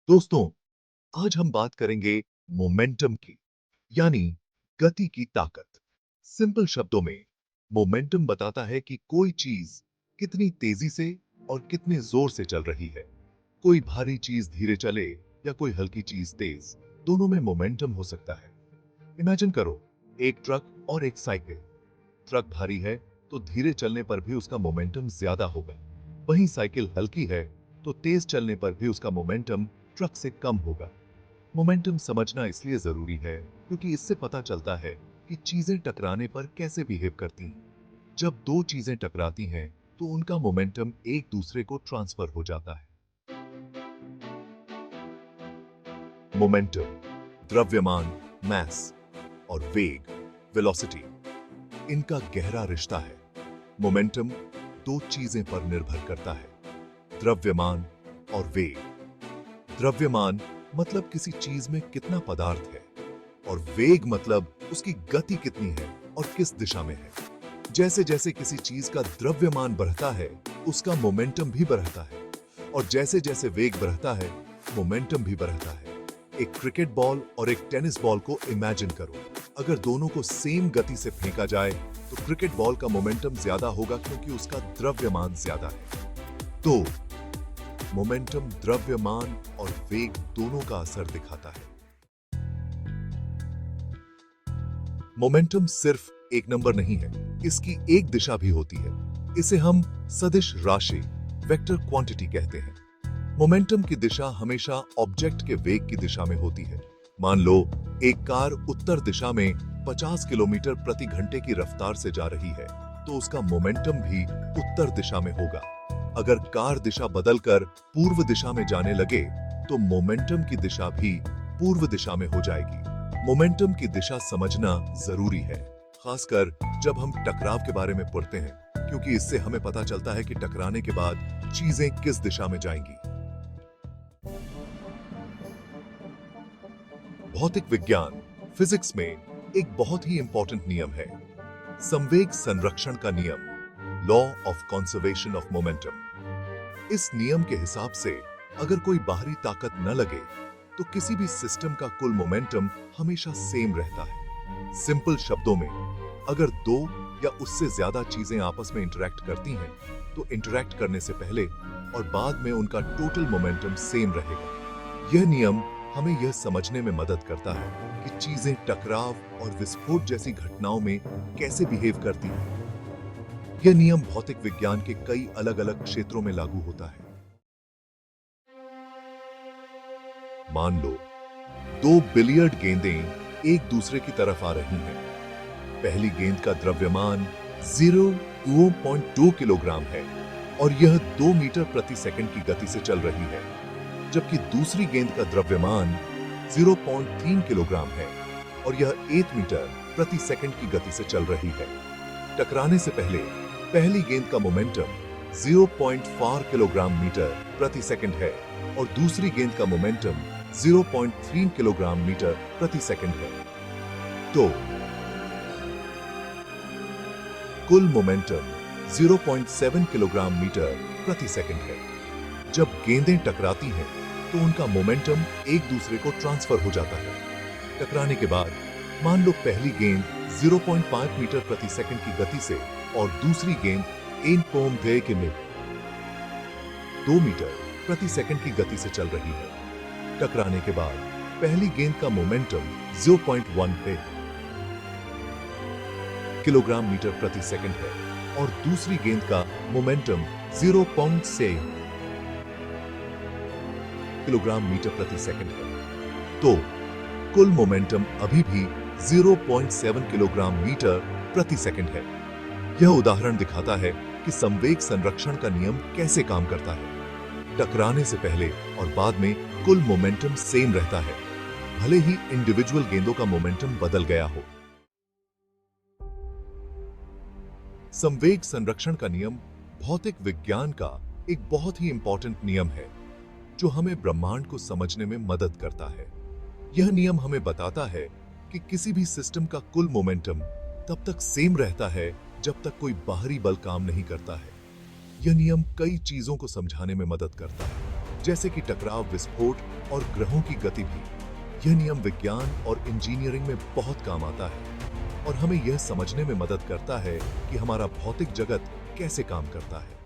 दोस्तों, आज हम बात करेंगे मोमेंटम की, यानी गति की ताकत। सिंपल शब्दों में मोमेंटम बताता है कि कोई चीज कितनी तेजी से और कितने जोर से चल रही है। कोई भारी चीज धीरे चले या कोई हल्की चीज तेज, दोनों में मोमेंटम हो सकता है। इमेजिन करो, एक ट्रक और एक साइकिल। ट्रक भारी है तो धीरे चलने पर भी उसका मोमेंटम ज्यादा होगा। वहीं साइकिल हल्की है तो तेज चलने पर भी उसका मोमेंटम ट्रक से कम होगा। मोमेंटम समझना इसलिए जरूरी है क्योंकि इससे पता चलता है कि चीजें टकराने पर कैसे बिहेव करती हैं। जब दो चीजें टकराती हैं तो उनका मोमेंटम एक दूसरे को ट्रांसफर हो जाता है। मोमेंटम, द्रव्यमान, मैस, और वेग, वेलोसिटी, इनका गहरा रिश्ता है। मोमेंटम दो चीजें पर निर्भर करता है, द्रव्यमान और वेग। द्रव्यमान मतलब किसी चीज में कितना पदार्थ है, और वेग मतलब उसकी गति कितनी है और किस दिशा में है। जैसे जैसे किसी चीज का द्रव्यमान बढ़ता है, उसका मोमेंटम भी बढ़ता है, और जैसे जैसे वेग बढ़ता है, मोमेंटम भी बढ़ता है। एक क्रिकेट बॉल और एक टेनिस बॉल को इमेजिन करो। अगर दोनों को सेम गति से फेंका जाए तो क्रिकेट बॉल का मोमेंटम ज्यादा होगा क्योंकि उसका द्रव्यमान ज्यादा है। तो मोमेंटम द्रव्यमान और वेग दोनों का असर दिखाता है। मोमेंटम सिर्फ एक नंबर नहीं है, इसकी एक दिशा भी होती है। इसे हम सदिश राशि, वेक्टर क्वांटिटी कहते हैं। मोमेंटम की दिशा हमेशा ऑब्जेक्ट के वेग की दिशा में होती है। मान लो एक कार उत्तर दिशा में 50 किलोमीटर प्रति घंटे की रफ्तार से जा रही है, तो उसका मोमेंटम भी उत्तर दिशा में होगा। अगर कार दिशा बदलकर पूर्व दिशा में जाने लगे, तो मोमेंटम की दिशा भी पूर्व दिशा में हो जाएगी। मोमेंटम की दिशा समझना जरूरी है, खासकर जब हम टकराव के बारे में पढ़ते हैं, क्योंकि इससे हमें पता चलता है कि टकराने के बाद चीजें किस दिशा में जाएंगी। भौतिक विज्ञान, फिजिक्स में एक बहुत ही इंपॉर्टेंट नियम है, संवेग संरक्षण का नियम, law of conservation of momentum. इस नियम के हिसाब से अगर कोई बाहरी ताकत न लगे तो किसी भी सिस्टम का कुल मोमेंटम हमेशा सेम रहता है। सिंपल शब्दों में, अगर दो या उससे ज्यादा चीजें आपस में इंटरैक्ट करती हैं, तो इंटरैक्ट करने से पहले और बाद में उनका टोटल मोमेंटम सेम रहेगा। यह नियम हमें यह समझने में मदद करता है कि चीजें टकराव और विस्फोट जैसी घटनाओं में कैसे बिहेव करती हैं। यह नियम भौतिक विज्ञान के कई अलग-अलग क्षेत्रों में लागू होता है। मान लो दो बिलियर्ड गेंदें एक दूसरे की तरफ आ रही हैं। पहली गेंद का द्रव्यमान 0.2 किलोग्राम है और यह 2 मीटर प्रति सेकंड की गति से चल रही है, जबकि दूसरी गेंद का द्रव्यमान 0.3 किलोग्राम है और यह 8 मीटर प्रति सेकंड की गति से चल रही है। टकराने से पहले पहली गेंद का मोमेंटम 0.4 किलोग्राम मीटर प्रति सेकंड है और दूसरी गेंद का मोमेंटम 0.3 किलोग्राम मीटर प्रति सेकंड है। तो कुल मोमेंटम 0.7 किलोग्राम मीटर प्रति सेकंड है। जब गेंदें टकराती हैं तो उनका मोमेंटम एक दूसरे को ट्रांसफर हो जाता है। टकराने के बाद मान लो पहली गेंद 0.5 मीटर प्रति सेकंड की गति से और दूसरी गेंद 2 मीटर प्रति सेकंड की गति से चल रही है। टकराने के बाद पहली गेंद का मोमेंटम 0.1 किलोग्राम मीटर प्रति सेकंड है और दूसरी गेंद का मोमेंटम 0.6 किलोग्राम मीटर प्रति सेकंड है। तो कुल मोमेंटम अभी भी 0.7 किलोग्राम मीटर प्रति सेकंड है। यह उदाहरण दिखाता है कि संवेग संरक्षण का नियम कैसे काम करता है। टकराने से पहले और बाद में कुल मोमेंटम सेम रहता है, भले ही इंडिविजुअल गेंदों का मोमेंटम बदल गया हो। संवेग संरक्षण का नियम भौतिक विज्ञान का एक बहुत ही इंपॉर्टेंट नियम है, जो हमें ब्रह्मांड को समझने में मदद करता है। यह नियम हमें बताता है कि किसी भी सिस्टम का कुल मोमेंटम तब तक सेम रहता है जब तक कोई बाहरी बल काम नहीं करता है। यह नियम कई चीजों को समझाने में मदद करता है, जैसे कि टकराव, विस्फोट और ग्रहों की गति भी। यह नियम विज्ञान और इंजीनियरिंग में बहुत काम आता है और हमें यह समझने में मदद करता है कि हमारा भौतिक जगत कैसे काम करता है।